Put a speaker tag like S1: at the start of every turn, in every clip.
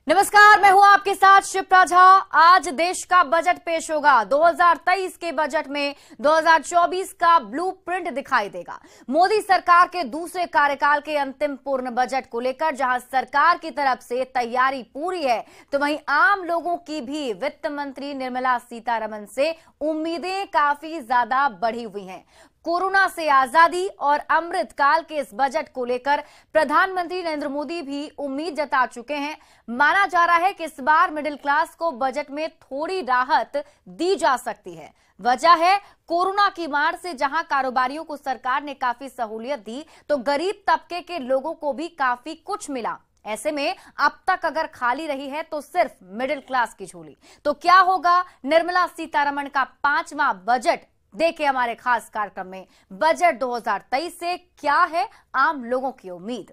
S1: नमस्कार, मैं हूं आपके साथ शिप्रा झा। आज देश का बजट पेश होगा। 2023 के बजट में 2024 का ब्लूप्रिंट दिखाई देगा। मोदी सरकार के दूसरे कार्यकाल के अंतिम पूर्ण बजट को लेकर जहां सरकार की तरफ से तैयारी पूरी है, तो वहीं आम लोगों की भी वित्त मंत्री निर्मला सीतारमण से उम्मीदें काफी ज्यादा बढ़ी हुई हैं। कोरोना से आजादी और अमृतकाल के इस बजट को लेकर प्रधानमंत्री नरेंद्र मोदी भी उम्मीद जता चुके हैं। माना जा रहा है कि इस बार मिडिल क्लास को बजट में थोड़ी राहत दी जा सकती है। वजह है कोरोना की मार से जहां कारोबारियों को सरकार ने काफी सहूलियत दी, तो गरीब तबके के लोगों को भी काफी कुछ मिला। ऐसे में अब तक अगर खाली रही है तो सिर्फ मिडिल क्लास की झोली। तो क्या होगा निर्मला सीतारमण का 5वां बजट? देखिए हमारे खास कार्यक्रम में बजट 2023 से क्या है आम लोगों की उम्मीद।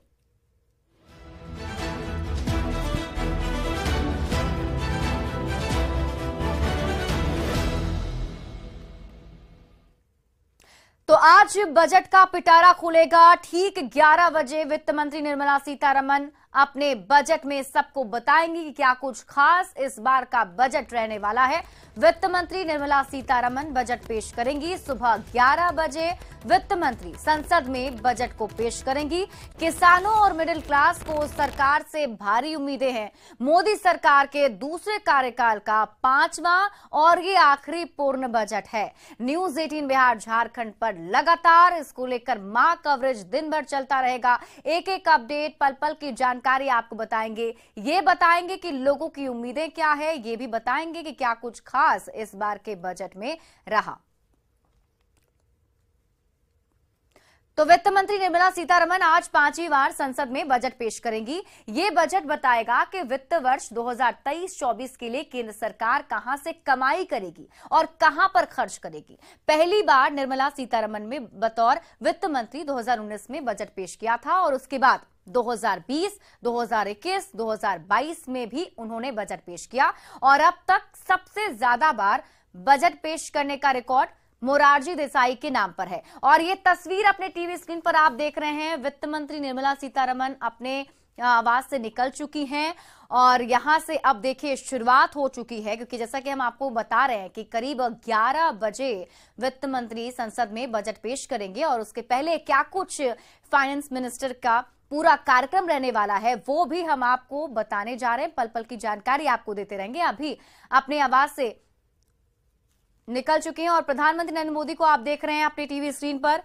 S1: तो आज बजट का पिटारा खुलेगा। ठीक 11 बजे वित्त मंत्री निर्मला सीतारमण अपने बजट में सबको बताएंगी कि क्या कुछ खास इस बार का बजट रहने वाला है। वित्त मंत्री निर्मला सीतारमण बजट पेश करेंगी। सुबह 11 बजे वित्त मंत्री संसद में बजट को पेश करेंगी। किसानों और मिडिल क्लास को सरकार से भारी उम्मीदें हैं। मोदी सरकार के दूसरे कार्यकाल का 5वां और ये आखिरी पूर्ण बजट है। न्यूज 18 बिहार झारखंड पर लगातार इसको लेकर मां कवरेज दिन भर चलता रहेगा। एक एक अपडेट, पल पल की जानकारी आपको बताएंगे। ये बताएंगे कि लोगों की उम्मीदें क्या है, ये भी बताएंगे कि क्या कुछ खास इस बार के बजट में रहा। तो वित्त मंत्री निर्मला सीतारमण आज 5वीं बार संसद में बजट पेश करेंगी। ये बजट बताएगा कि वित्त वर्ष 2023-24 के लिए केंद्र सरकार कहां से कमाई करेगी और कहां पर खर्च करेगी। पहली बार निर्मला सीतारमण में बतौर वित्त मंत्री 2019 में बजट पेश किया था और उसके बाद 2020, 2021, 2022 में भी उन्होंने बजट पेश किया और अब तक सबसे ज्यादा बार बजट पेश करने का रिकॉर्ड मोरारजी देसाई के नाम पर है। और ये तस्वीर अपने टीवी स्क्रीन पर आप देख रहे हैं। वित्त मंत्री निर्मला सीतारमण अपने आवास से निकल चुकी हैं और यहां से अब देखिए शुरुआत हो चुकी है, क्योंकि जैसा कि हम आपको बता रहे हैं कि करीब 11 बजे वित्त मंत्री संसद में बजट पेश करेंगे और उसके पहले क्या कुछ फाइनेंस मिनिस्टर का पूरा कार्यक्रम रहने वाला है वो भी हम आपको बताने जा रहे हैं। पल पल की जानकारी आपको देते रहेंगे। अभी अपने आवास से निकल चुके हैं और प्रधानमंत्री नरेंद्र मोदी को आप देख रहे हैं अपनी टीवी स्क्रीन पर।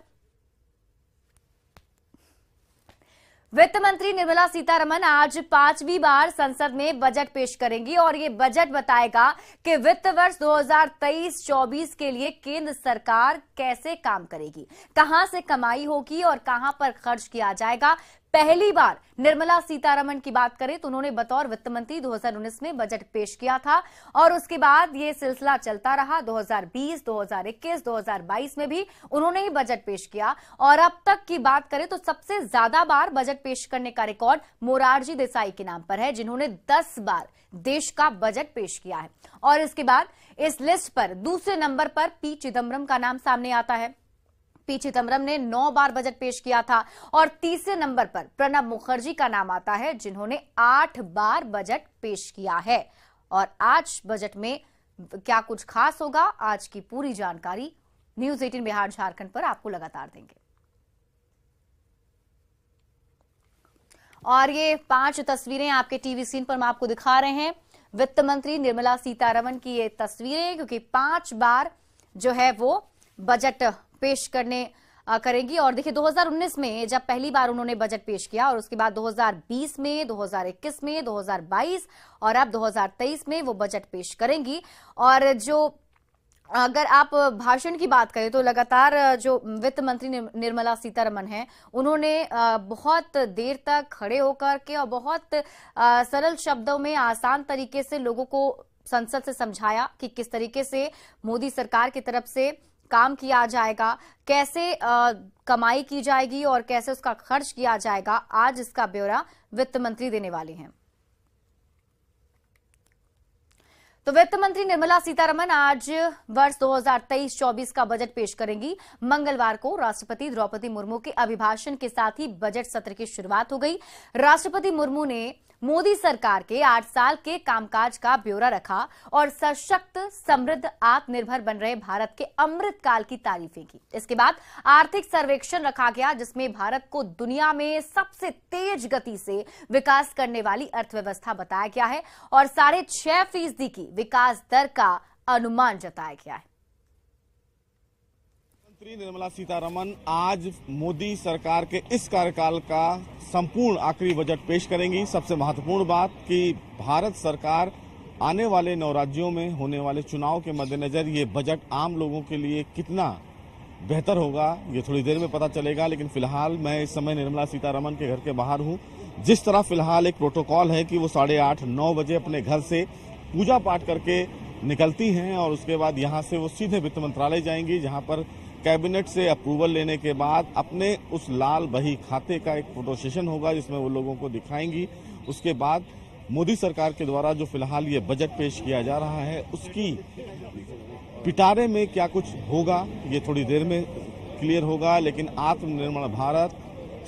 S1: वित्त मंत्री निर्मला सीतारमण आज 5वीं बार संसद में बजट पेश करेंगी और ये बजट बताएगा कि वित्त वर्ष 2023-24 के लिए केंद्र सरकार कैसे काम करेगी, कहां से कमाई होगी और कहां पर खर्च किया जाएगा। पहली बार निर्मला सीतारमण की बात करें तो उन्होंने बतौर वित्त मंत्री 2019 में बजट पेश किया था और उसके बाद ये सिलसिला चलता रहा। 2020, 2021, 2022 में भी उन्होंने ही बजट पेश किया और अब तक की बात करें तो सबसे ज्यादा बार बजट पेश करने का रिकॉर्ड मोरारजी देसाई के नाम पर है, जिन्होंने 10 बार देश का बजट पेश किया है। और इसके बाद इस लिस्ट पर दूसरे नंबर पर पी चिदम्बरम का नाम सामने आता है। पी चिदम्बरम ने 9 बार बजट पेश किया था और तीसरे नंबर पर प्रणब मुखर्जी का नाम आता है, जिन्होंने 8 बार बजट पेश किया है। और आज बजट में क्या कुछ खास होगा, आज की पूरी जानकारी न्यूज 18 बिहार झारखंड पर आपको लगातार देंगे। और ये 5 तस्वीरें आपके टीवी स्क्रीन पर हम आपको दिखा रहे हैं। वित्त मंत्री निर्मला सीतारमण की ये तस्वीरें, क्योंकि 5 बार जो है वो बजट पेश करेंगी। और देखिए 2019 में जब पहली बार उन्होंने बजट पेश किया और उसके बाद 2020 में, 2021 में, 2022 और अब 2023 में वो बजट पेश करेंगी। और जो अगर आप भाषण की बात करें तो लगातार जो वित्त मंत्री निर्मला सीतारमण हैं, उन्होंने बहुत देर तक खड़े होकर के और बहुत सरल शब्दों में आसान तरीके से लोगों को संसद से समझाया कि किस तरीके से मोदी सरकार की तरफ से काम किया जाएगा, कैसे कमाई की जाएगी और कैसे उसका खर्च किया जाएगा। आज इसका ब्यौरा वित्त मंत्री देने वाले हैं। तो वित्त मंत्री निर्मला सीतारमण आज वर्ष 2023-24 का बजट पेश करेंगी। मंगलवार को राष्ट्रपति द्रौपदी मुर्मू के अभिभाषण के साथ ही बजट सत्र की शुरुआत हो गई। राष्ट्रपति मुर्मू ने मोदी सरकार के 8 साल के कामकाज का ब्यौरा रखा और सशक्त, समृद्ध, आत्मनिर्भर बन रहे भारत के अमृत काल की तारीफें की। इसके बाद आर्थिक सर्वेक्षण रखा गया, जिसमें भारत को दुनिया में सबसे तेज गति से विकास करने वाली अर्थव्यवस्था बताया गया है और 6.5% की विकास दर का अनुमान जताया गया है।
S2: मंत्री निर्मला सीतारमण आज मोदी सरकार के इस कार्यकाल का संपूर्ण आखिरी बजट पेश करेंगी। सबसे महत्वपूर्ण बात कि भारत सरकार आने वाले 9 राज्यों में होने वाले चुनाव के मद्देनजर ये बजट आम लोगों के लिए कितना बेहतर होगा ये थोड़ी देर में पता चलेगा। लेकिन फिलहाल मैं इस समय निर्मला सीतारमण के घर के बाहर हूँ। जिस तरह फिलहाल एक प्रोटोकॉल है कि वो 8:30-9 बजे अपने घर से पूजा पाठ करके निकलती हैं और उसके बाद यहाँ से वो सीधे वित्त मंत्रालय जाएंगी, जहाँ पर कैबिनेट से अप्रूवल लेने के बाद अपने उस लाल बही खाते का एक फोटो सेशन होगा, जिसमें वो लोगों को दिखाएंगी। उसके बाद मोदी सरकार के द्वारा जो फिलहाल ये बजट पेश किया जा रहा है उसकी पिटारे में क्या कुछ होगा ये थोड़ी देर में क्लियर होगा। लेकिन आत्मनिर्भर भारत,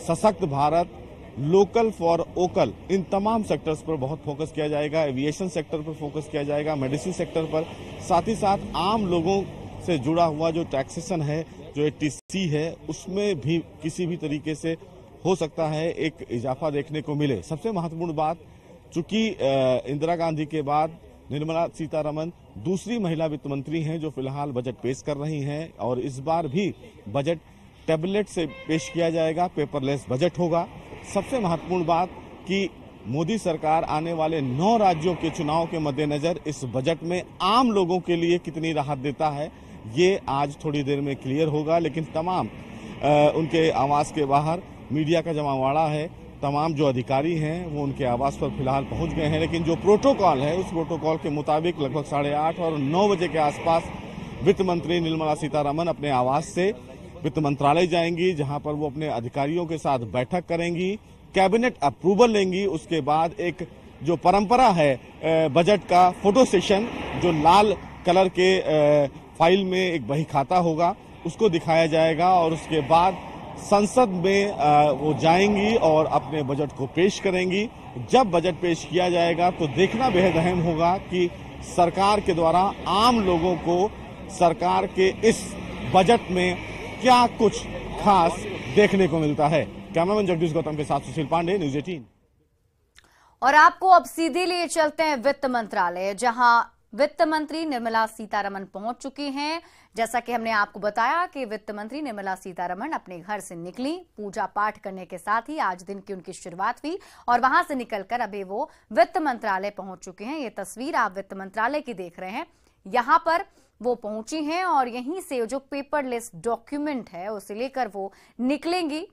S2: सशक्त भारत, लोकल फॉर ओकल, इन तमाम सेक्टर्स पर बहुत फोकस किया जाएगा। एविएशन सेक्टर पर फोकस किया जाएगा, मेडिसिन सेक्टर पर, साथ ही साथ आम लोगों से जुड़ा हुआ जो टैक्सेशन है, जो एटीसी है, उसमें भी किसी भी तरीके से हो सकता है एक इजाफा देखने को मिले। सबसे महत्वपूर्ण बात, चूंकि इंदिरा गांधी के बाद निर्मला सीतारमण दूसरी महिला वित्त मंत्री हैं जो फिलहाल बजट पेश कर रही हैं और इस बार भी बजट टैबलेट से पेश किया जाएगा, पेपरलेस बजट होगा। सबसे महत्वपूर्ण बात कि मोदी सरकार आने वाले 9 राज्यों के चुनाव के मद्देनजर इस बजट में आम लोगों के लिए कितनी राहत देता है ये आज थोड़ी देर में क्लियर होगा। लेकिन तमाम उनके आवास के बाहर मीडिया का जमावड़ा है, तमाम जो अधिकारी हैं वो उनके आवास पर फिलहाल पहुंच गए हैं। लेकिन जो प्रोटोकॉल है उस प्रोटोकॉल के मुताबिक लगभग 8:30 और 9 बजे के आसपास वित्त मंत्री निर्मला सीतारमण अपने आवास से वित्त मंत्रालय जाएंगी, जहां पर वो अपने अधिकारियों के साथ बैठक करेंगी, कैबिनेट अप्रूवल लेंगी। उसके बाद एक जो परंपरा है बजट का फोटो सेशन, जो लाल कलर के फाइल में एक बही खाता होगा, उसको दिखाया जाएगा और उसके बाद संसद में वो जाएंगी और अपने बजट को पेश करेंगी। जब बजट पेश किया जाएगा तो देखना बेहद अहम होगा कि सरकार के द्वारा आम लोगों को सरकार के इस बजट में क्या कुछ खास देखने को मिलता है। कैमरामैन जगदीश गौतम के साथ सुशील पांडे, न्यूज़ 18।
S1: और आपको अब सीधे लिए चलते हैं वित्त मंत्रालय, जहां वित्त मंत्री निर्मला सीतारमण पहुंच चुकी हैं। जैसा कि हमने आपको बताया कि वित्त मंत्री निर्मला सीतारमण अपने घर से निकली, पूजा पाठ करने के साथ ही आज दिन की उनकी शुरुआत हुई और वहां से निकलकर अभी वो वित्त मंत्रालय पहुंच चुके हैं। ये तस्वीर आप वित्त मंत्रालय की देख रहे हैं। यहां पर वो पहुंची हैं और यहीं से जो पेपरलेस डॉक्यूमेंट है उसे लेकर वो निकलेंगी,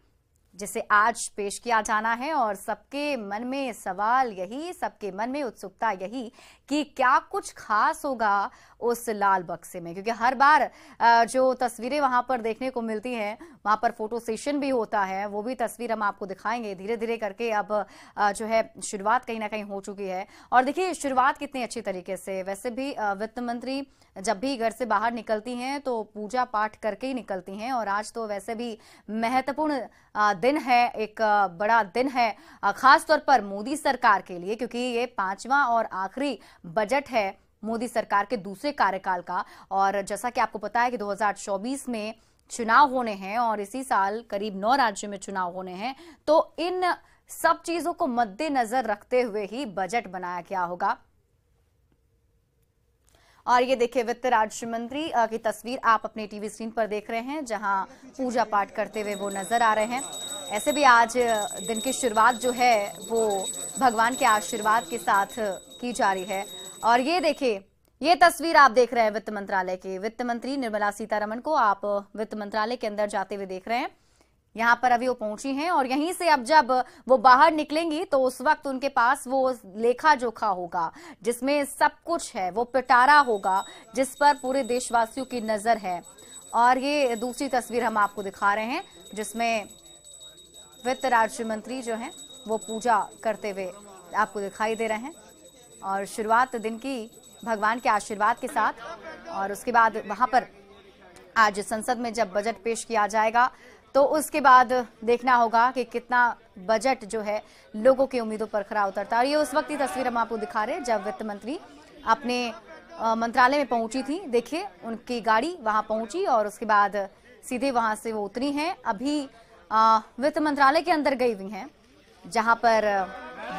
S1: जिसे आज पेश किया जाना है। और सबके मन में सवाल यही, सबके मन में उत्सुकता यही कि क्या कुछ खास होगा उस लाल बक्से में, क्योंकि हर बार जो तस्वीरें वहां पर देखने को मिलती हैं, वहां पर फोटो सेशन भी होता है, वो भी तस्वीर हम आपको दिखाएंगे। धीरे धीरे करके अब जो है शुरुआत कहीं ना कहीं हो चुकी है और देखिए शुरुआत कितनी अच्छी तरीके से। वैसे भी वित्त मंत्री जब भी घर से बाहर निकलती हैं तो पूजा पाठ करके ही निकलती हैं और आज तो वैसे भी महत्वपूर्ण दिन है, एक बड़ा दिन है खास तौर पर मोदी सरकार के लिए, क्योंकि ये 5वां और आखिरी बजट है मोदी सरकार के दूसरे कार्यकाल का। और जैसा कि आपको पता है कि 2024 में चुनाव होने हैं और इसी साल करीब 9 राज्यों में चुनाव होने हैं, तो इन सब चीजों को मद्देनजर रखते हुए ही बजट बनाया गया होगा। और ये देखिए वित्त राज्य मंत्री की तस्वीर आप अपने टीवी स्क्रीन पर देख रहे हैं, जहां पूजा पाठ करते हुए वो नजर आ रहे हैं। ऐसे भी आज दिन की शुरुआत जो है वो भगवान के आशीर्वाद के साथ की जा रही है। और ये देखिए ये तस्वीर आप देख रहे हैं वित्त मंत्रालय की। वित्त मंत्री निर्मला सीतारमण को आप वित्त मंत्रालय के अंदर जाते हुए देख रहे हैं। यहाँ पर अभी वो पहुंची हैं और यहीं से अब जब वो बाहर निकलेंगी तो उस वक्त उनके पास वो लेखा जोखा होगा जिसमें सब कुछ है, वो पिटारा होगा जिस पर पूरे देशवासियों की नजर है। और ये दूसरी तस्वीर हम आपको दिखा रहे हैं जिसमें वित्त राज्य मंत्री जो हैं वो पूजा करते हुए आपको दिखाई दे रहे हैं और शुरुआत दिन की भगवान के आशीर्वाद के साथ। और उसके बाद वहां पर आज संसद में जब बजट पेश किया जाएगा तो उसके बाद देखना होगा कि कितना बजट जो है लोगों की उम्मीदों पर खरा उतरता है। और ये उस वक्त की तस्वीर हम आपको दिखा रहे हैं जब वित्त मंत्री अपने मंत्रालय में पहुंची थी। देखिए उनकी गाड़ी वहां पहुंची और उसके बाद सीधे वहां से वो उतरी हैं। अभी वित्त मंत्रालय के अंदर गई हुई हैं, जहां पर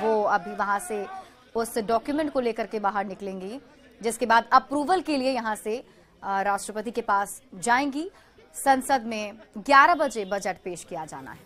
S1: वो अभी वहां से उस डॉक्यूमेंट को लेकर के बाहर निकलेंगी, जिसके बाद अप्रूवल के लिए यहां से राष्ट्रपति के पास जाएंगी। संसद में 11 बजे बजट पेश किया जाना है।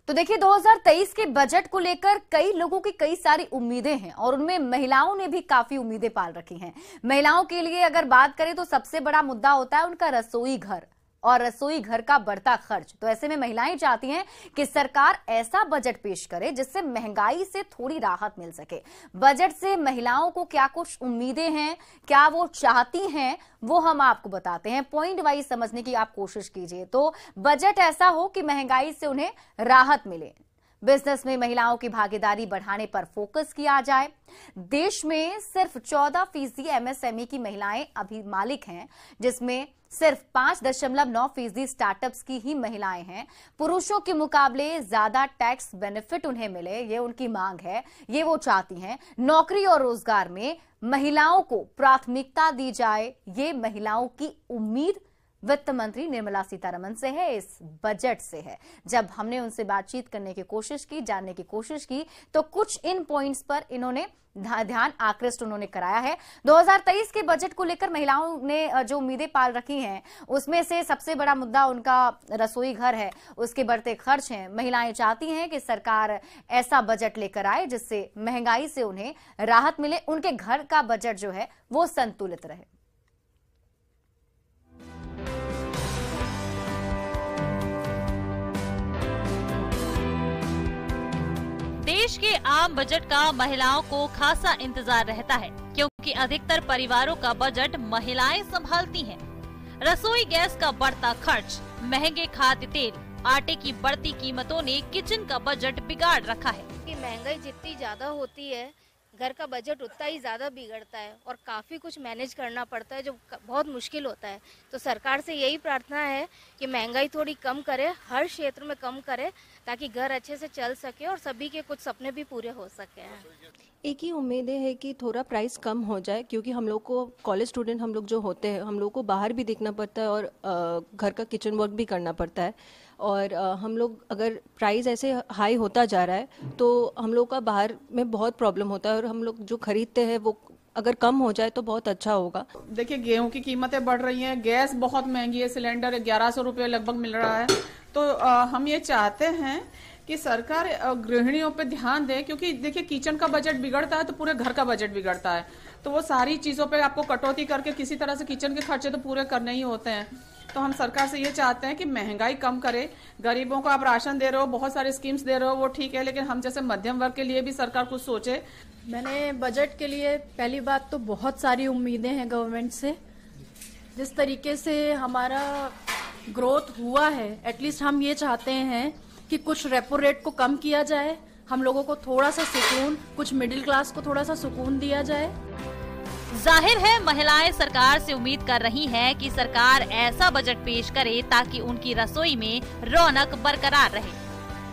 S1: तो देखिए 2023 के बजट को लेकर कई लोगों की कई सारी उम्मीदें हैं और उनमें महिलाओं ने भी काफी उम्मीदें पाल रखी हैं। महिलाओं के लिए अगर बात करें तो सबसे बड़ा मुद्दा होता है उनका रसोई घर और रसोई घर का बढ़ता खर्च। तो ऐसे में महिलाएं चाहती हैं कि सरकार ऐसा बजट पेश करे जिससे महंगाई से थोड़ी राहत मिल सके। बजट से महिलाओं को क्या कुछ उम्मीदें हैं, क्या वो चाहती हैं, वो हम आपको बताते हैं। पॉइंट वाइज समझने की आप कोशिश कीजिए। तो बजट ऐसा हो कि महंगाई से उन्हें राहत मिले, बिजनेस में महिलाओं की भागीदारी बढ़ाने पर फोकस किया जाए। देश में सिर्फ 14% एमएसएमई की महिलाएं अभी मालिक हैं, जिसमें सिर्फ 5.9% स्टार्टअप्स की ही महिलाएं हैं। पुरुषों के मुकाबले ज्यादा टैक्स बेनिफिट उन्हें मिले, ये उनकी मांग है, ये वो चाहती हैं। नौकरी और रोजगार में महिलाओं को प्राथमिकता दी जाए, ये महिलाओं की उम्मीद वित्त मंत्री निर्मला सीतारमण से है, इस बजट से है। जब हमने उनसे बातचीत करने की कोशिश की, जानने की कोशिश की, तो कुछ इन पॉइंट्स पर इन्होंने ध्यान आकृष्ट उन्होंने कराया है। 2023 के बजट को लेकर महिलाओं ने जो उम्मीदें पाल रखी हैं, उसमें से सबसे बड़ा मुद्दा उनका रसोई घर है, उसके बढ़ते खर्च हैं। महिलाएं चाहती हैं कि सरकार ऐसा बजट लेकर आए जिससे महंगाई से उन्हें राहत मिले, उनके घर का बजट जो है वो संतुलित रहे।
S3: देश के आम बजट का महिलाओं को खासा इंतजार रहता है, क्योंकि अधिकतर परिवारों का बजट महिलाएं संभालती हैं। रसोई गैस का बढ़ता खर्च, महंगे खाद्य तेल, आटे की बढ़ती कीमतों ने किचन का बजट बिगाड़ रखा है।
S4: कि महंगाई जितनी ज्यादा होती है, घर का बजट उतना ही ज्यादा बिगड़ता है और काफी कुछ मैनेज करना पड़ता है, जो बहुत मुश्किल होता है। तो सरकार से यही प्रार्थना है कि महंगाई थोड़ी कम करे, हर क्षेत्र में कम करे, ताकि घर अच्छे से चल सके और सभी के कुछ सपने भी पूरे हो सके।
S5: एक ही उम्मीद है कि थोड़ा प्राइस कम हो जाए, क्योंकि हम लोग को कॉलेज स्टूडेंट हम लोग जो होते हैं, हम लोग को बाहर भी देखना पड़ता है और घर का किचन वर्क भी करना पड़ता है। और हम लोग अगर प्राइस ऐसे हाई होता जा रहा है तो हम लोग का बाहर में बहुत प्रॉब्लम होता है, और हम लोग जो खरीदते हैं वो अगर कम हो जाए तो बहुत अच्छा होगा।
S6: देखिए गेहूं की कीमतें बढ़ रही हैं, गैस बहुत महंगी है, सिलेंडर 1100 रुपये लगभग मिल रहा है। तो हम ये चाहते हैं कि सरकार गृहिणियों पे ध्यान दे, क्योंकि देखिए किचन का बजट बिगड़ता है तो पूरे घर का बजट बिगड़ता है। तो वो सारी चीजों पे आपको कटौती करके किसी तरह से किचन के खर्चे तो पूरे करने ही होते हैं। तो हम सरकार से ये चाहते हैं कि महंगाई कम करे। गरीबों को आप राशन दे रहे हो, बहुत सारे स्कीम्स दे रहे हो, वो ठीक है, लेकिन हम जैसे मध्यम वर्ग के लिए भी सरकार कुछ सोचे।
S7: मैंने बजट के लिए पहली बात तो बहुत सारी उम्मीदें हैं गवर्नमेंट से। जिस तरीके से हमारा ग्रोथ हुआ है, एटलीस्ट हम ये चाहते हैं कि कुछ रेपो रेट को कम किया जाए, हम लोगों को थोड़ा सा सुकून, कुछ मिडिल क्लास को थोड़ा सा सुकून दिया जाए।
S3: जाहिर है महिलाएं सरकार से उम्मीद कर रही हैं कि सरकार ऐसा बजट पेश करे ताकि उनकी रसोई में रौनक बरकरार रहे।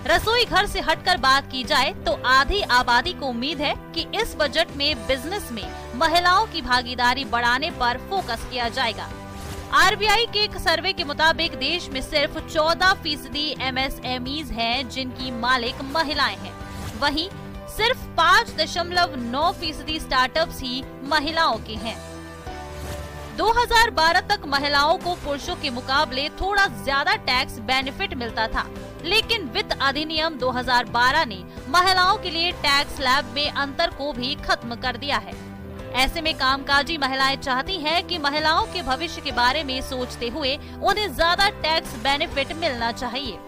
S3: रसोई घर से हटकर बात की जाए तो आधी आबादी को उम्मीद है कि इस बजट में बिजनेस में महिलाओं की भागीदारी बढ़ाने पर फोकस किया जाएगा। आरबीआई के एक सर्वे के मुताबिक देश में सिर्फ 14% एमएसएमईज हैं जिनकी मालिक महिलाएं हैं। वहीं सिर्फ 5.9% स्टार्टअप्स ही महिलाओं के हैं। 2012 तक महिलाओं को पुरुषों के मुकाबले थोड़ा ज्यादा टैक्स बेनिफिट मिलता था, लेकिन वित्त अधिनियम 2012 ने महिलाओं के लिए टैक्स स्लैब में अंतर को भी खत्म कर दिया है। ऐसे में कामकाजी महिलाएं चाहती हैं कि महिलाओं के भविष्य के बारे में सोचते हुए उन्हें ज्यादा टैक्स बेनिफिट मिलना चाहिए।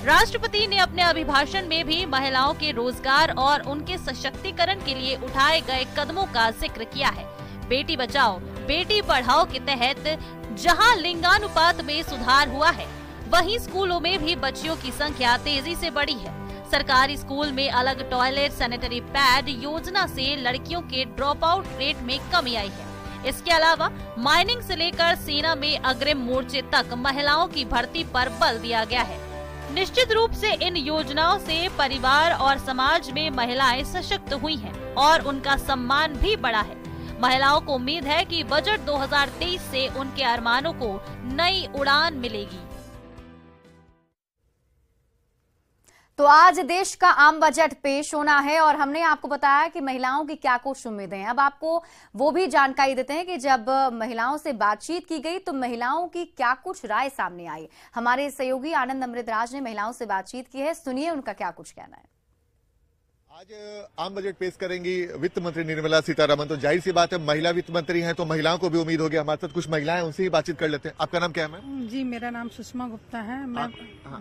S3: राष्ट्रपति ने अपने अभिभाषण में भी महिलाओं के रोजगार और उनके सशक्तिकरण के लिए उठाए गए कदमों का जिक्र किया है। बेटी बचाओ बेटी पढ़ाओ के तहत जहां लिंगानुपात में सुधार हुआ है, वहीं स्कूलों में भी बच्चियों की संख्या तेजी से बढ़ी है। सरकारी स्कूल में अलग टॉयलेट, सैनिटरी पैड योजना से लड़कियों के ड्रॉप आउट रेट में कमी आई है। इसके अलावा माइनिंग से लेकर सेना में अग्रिम मोर्चे तक महिलाओं की भर्ती पर बल दिया गया है। निश्चित रूप से इन योजनाओं से परिवार और समाज में महिलाएं सशक्त हुई हैं और उनका सम्मान भी बढ़ा है। महिलाओं को उम्मीद है कि बजट 2023 से उनके अरमानों को नई उड़ान मिलेगी।
S1: तो आज देश का आम बजट पेश होना है और हमने आपको बताया कि महिलाओं की क्या कुछ उम्मीदें हैं। अब आपको वो भी जानकारी देते हैं कि जब महिलाओं से बातचीत की गई तो महिलाओं की क्या कुछ राय सामने आई। हमारे सहयोगी आनंद अमृतराज ने महिलाओं से बातचीत की है, सुनिए उनका क्या कुछ कहना है।
S8: आज आम बजट पेश करेंगी वित्त मंत्री निर्मला सीतारमण। तो जाहिर सी बात है, महिला वित्त मंत्री हैं तो महिलाओं को भी उम्मीद होगी। हमारे साथ कुछ महिलाएं, उनसे ही बातचीत कर लेते हैं। आपका नाम क्या है मैम?
S9: जी, मेरा नाम सुषमा गुप्ता है।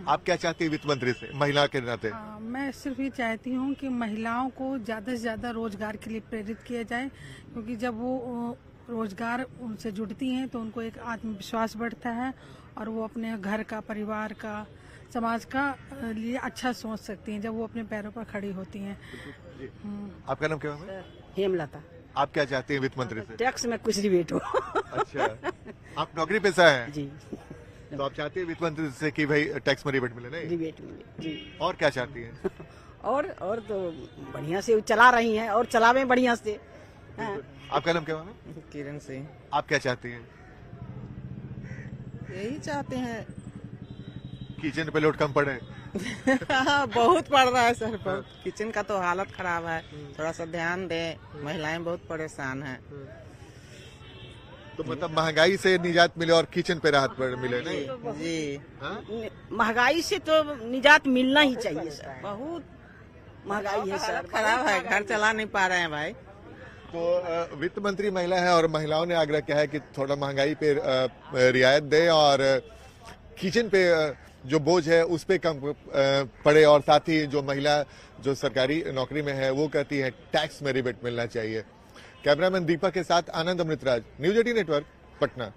S8: आप क्या चाहती है वित्त मंत्री से, महिला के नाते?
S9: मैं सिर्फ ये चाहती हूँ कि महिलाओं को ज्यादा से ज्यादा रोजगार के लिए प्रेरित किया जाए, क्योंकि जब वो रोजगार उनसे जुड़ती हैं तो उनको एक आत्मविश्वास बढ़ता है और वो अपने घर का, परिवार का, समाज का लिए अच्छा सोच सकती हैं जब वो अपने पैरों पर खड़ी होती हैं।
S8: आपका नाम क्या है?
S10: हेमलता।
S8: आप क्या चाहती हैं वित्त मंत्री से?
S10: टैक्स में कुछ रिबेट हो।
S8: अच्छा, आप नौकरी पेशा हैं?
S10: जी।
S8: तो आप चाहती हैं वित्त मंत्री से कि भाई टैक्स में रिबेट मिले? नहीं,
S10: रिबेट मिले जी।
S8: और क्या चाहती हैं?
S10: और तो बढ़िया से चला रही हैं और चलावे बढ़िया से।
S8: आपका नाम क्या है?
S11: किरण सिंह।
S8: आप क्या चाहती हैं?
S11: यही चाहते हैं
S8: किचन पे लोड कम पड़े।
S11: बहुत पड़ रहा है सर, बहुत। किचन का तो हालत खराब है, थोड़ा सा ध्यान दे, महिलाएं बहुत परेशान हैं।
S8: तो मतलब महंगाई से निजात मिले और किचन पे राहत मिले? नहीं
S11: जी,
S10: महंगाई से तो निजात मिलना ही चाहिए सर। बहुत महंगाई है सर,
S11: खराब है, घर चला नहीं पा रहे हैं भाई।
S8: तो वित्त मंत्री महिला है और महिलाओं ने आग्रह किया है कि थोड़ा महंगाई पे रियायत दे और किचन पे जो बोझ है उस पे कम पड़े। और साथ ही जो महिला जो सरकारी नौकरी में है वो कहती है टैक्स में रिबेट मिलना चाहिए। कैमरामैन दीपक के साथ आनंद अमृतराज, न्यूज 18 नेटवर्क, पटना।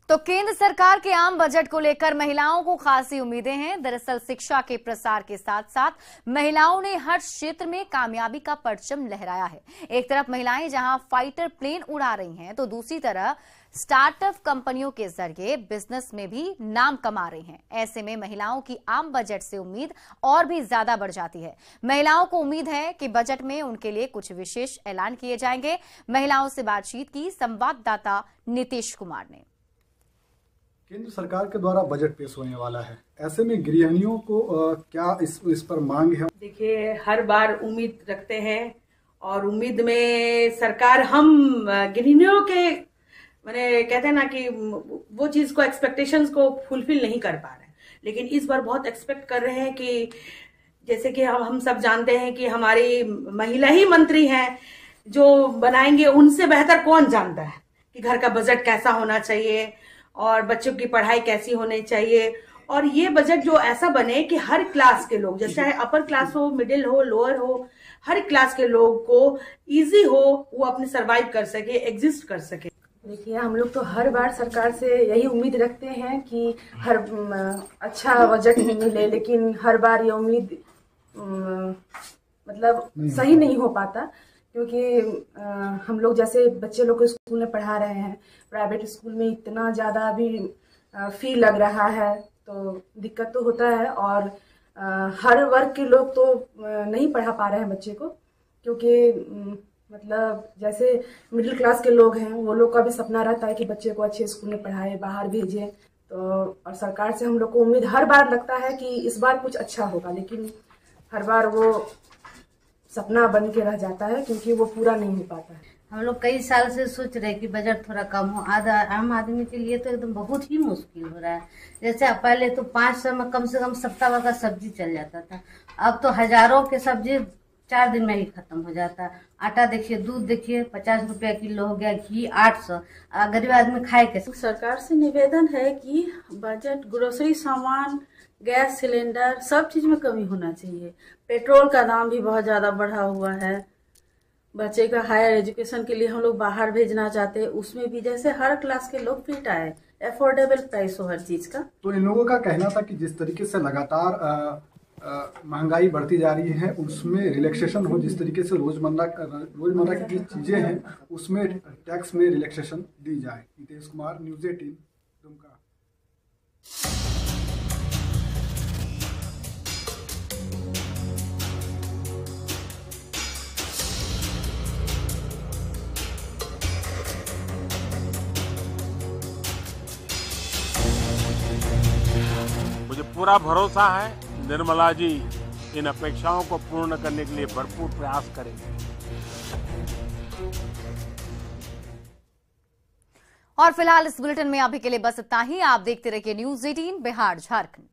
S1: तो केंद्र सरकार के आम बजट को लेकर महिलाओं को खासी उम्मीदें हैं। दरअसल शिक्षा के प्रसार के साथ साथ महिलाओं ने हर क्षेत्र में कामयाबी का परचम लहराया है। एक तरफ महिलाएं जहां फाइटर प्लेन उड़ा रही हैं तो दूसरी तरफ स्टार्टअप कंपनियों के जरिए बिजनेस में भी नाम कमा रही हैं। ऐसे में महिलाओं की आम बजट से उम्मीद और भी ज्यादा बढ़ जाती है। महिलाओं को उम्मीद है कि बजट में उनके लिए कुछ विशेष ऐलान किए जाएंगे। महिलाओं से बातचीत की संवाददाता नीतीश कुमार ने।
S12: केंद्र सरकार के द्वारा बजट पेश होने वाला है, ऐसे में गृहिणियों को क्या इस पर मांग है?
S13: देखिए, हर बार उम्मीद रखते हैं और उम्मीद में सरकार हम गृहिणियों के मैंने कहते हैं ना कि वो चीज को, एक्सपेक्टेशंस को फुलफिल नहीं कर पा रहे हैं, लेकिन इस बार बहुत एक्सपेक्ट कर रहे हैं कि जैसे कि हम सब जानते हैं कि हमारी महिला ही मंत्री हैं जो बनाएंगे। उनसे बेहतर कौन जानता है कि घर का बजट कैसा होना चाहिए और बच्चों की पढ़ाई कैसी होनी चाहिए। और ये बजट जो ऐसा बने कि हर क्लास के लोग, जैसे अपर क्लास हो, मिडिल हो, लोअर हो, हर क्लास के लोग को इजी हो, वो अपने सर्वाइव कर सके, एग्जिस्ट कर सके।
S7: देखिए, हम लोग तो हर बार सरकार से यही उम्मीद रखते हैं कि हर अच्छा बजट मिले, लेकिन हर बार ये उम्मीद मतलब सही नहीं हो पाता, क्योंकि हम लोग जैसे बच्चे लोग को स्कूल में पढ़ा रहे हैं, प्राइवेट स्कूल में इतना ज़्यादा अभी फी लग रहा है तो दिक्कत तो होता है। और हर वर्ग के लोग तो नहीं पढ़ा पा रहे हैं बच्चे को, क्योंकि मतलब जैसे मिडिल क्लास के लोग हैं वो लोग का भी सपना रहता है कि बच्चे को अच्छे स्कूल में पढ़ाए, बाहर भेजें। तो और सरकार से हम लोग को उम्मीद हर बार लगता है कि इस बार कुछ अच्छा होगा, लेकिन हर बार वो सपना बन के रह जाता है क्योंकि वो पूरा नहीं हो पाता है।
S14: हम लोग कई साल से सोच रहे कि बजट थोड़ा कम हो। आम आदमी के लिए तो एकदम बहुत ही मुश्किल हो रहा है। जैसे पहले तो 500 में कम से कम सप्ताह का सब्जी चल जाता था, अब तो हजारों के सब्जी 4 दिन में ही खत्म हो जाता है। आटा देखिए, दूध देखिए, 50 रुपया किलो हो गया, घी 800। गरीब आदमी खाए कैसे?
S7: सरकार से निवेदन है कि बजट ग्रोसरी सामान, गैस सिलेंडर, सब चीज में कमी होना चाहिए। पेट्रोल का दाम भी बहुत ज्यादा बढ़ा हुआ है। बच्चे का हायर एजुकेशन के लिए हम लोग बाहर भेजना चाहते हैं, उसमें भी जैसे हर क्लास के लोग फिट आए,
S15: अफोर्डेबल प्राइस हो हर चीज का।
S12: तो इन लोगों का कहना था कि जिस तरीके से लगातार महंगाई बढ़ती जा रही है उसमें रिलैक्सेशन हो, जिस तरीके से रोजमर्रा की चीजें हैं उसमें टैक्स में रिलैक्सेशन दी जाए। नितेश कुमार, न्यूज़ 18, दुमका।
S16: मुझे पूरा भरोसा है निर्मला जी इन अपेक्षाओं को पूर्ण करने के लिए भरपूर प्रयास करेंगे।
S1: और फिलहाल इस बुलेटिन में अभी के लिए बस इतना ही। आप देखते रहिए न्यूज़ 18 बिहार झारखंड।